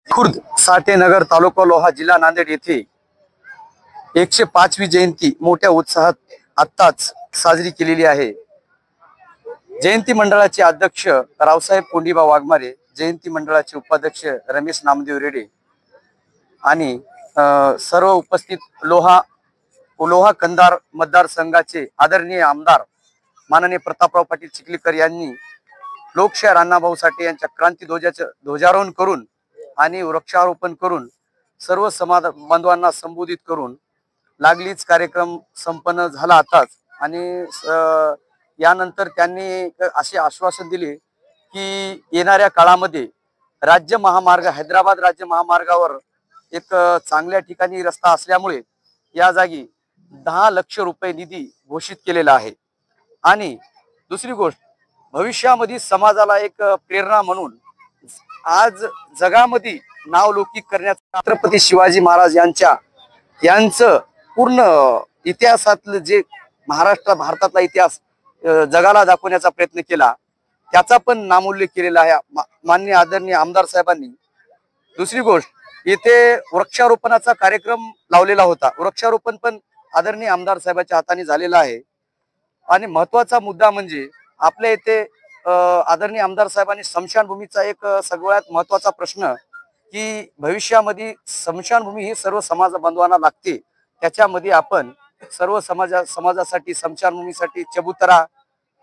खुर्द साठेनगर तालुका लोहा जिल्हा नांदेड येथे 105वी जयंती मोठ्या उत्साहात आत्ताच साजरी केलेली आहे। जयंती मंडळाचे अध्यक्ष रावसाहेब कोंडीबा वाघमारे, जयंती मंडळाचे उपाध्यक्ष रमेश नामदेव रेडे आणि सर्व उपस्थित लोहा कंधार मतदारसंघाचे आदरणीय आमदार माननीय प्रतापराव पाटील चिखलीकर यांनी लोकशाहीर अण्णाभाऊ साठे यांच्या क्रांती ध्वजारोहण करून आणि वृक्षारोपण करून सर्व समाज बांधवांना संबोधित करून लागलीच कार्यक्रम संपन्न झाला आताच। आणि यानंतर त्यांनी असे आश्वासन दिले की येणाऱ्या काळामध्ये राज्य महामार्ग हैदराबाद राज्य महामार्गावर एक चांगल्या ठिकाणी रस्ता असल्यामुळे या जागी 10 लाख रुपये निधी घोषित केलेला आहे। आणि दुसरी गोष्ट, भविष्यामध्ये समाजाला एक प्रेरणा म्हणून आज जगामध्ये नावलौकिक करण्याचा छत्रपती शिवाजी महाराज यांचं पूर्ण इतिहासातलं जे भारतातला इतिहास जगाला दाखवण्याचा प्रयत्न केला, त्याचा पण नामोल्लेख केलेला आहे माननीय आदरणीय आमदार साहेबांनी। दुसरी गोष्ट, येथे वृक्षारोपणाचा कार्यक्रम लावलेला होता, वृक्षारोपण पण आदरणीय आमदार साहेबांच्या हाताने झालेला आहे। आणि महत्वाचा मुद्दा म्हणजे आपल्या इथे आदरणीय आमदार साहेबांनी स्मशानभूमीचा एक सगळ्यात महत्वाचा प्रश्न की भविष्यामध्ये स्मशानभूमी ही सर्व समाज बांधवांना लागते, त्याच्यामध्ये आपण सर्व समाजासाठी स्मशानभूमीसाठी चबुतरा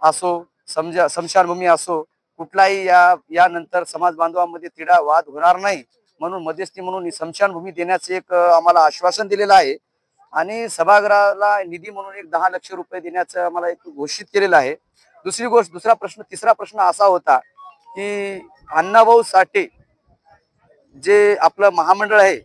असो स्मशानभूमी असो कुठलाही यानंतर समाज बांधवांमध्ये तिढा वाद होणार नाही म्हणून मध्यस्थी म्हणून स्मशानभूमी देण्याचे एक आम्हाला आश्वासन दिलेलं आहे। आणि सभागृहाला निधी म्हणून एक 10 लाख रुपये देण्याचं आम्हाला एक घोषित केलेलं आहे। दुसरी गोष्ट, तिसरा प्रश्न असा होता की अण्णाभाऊ साठे जे आपलं महामंडळ आहे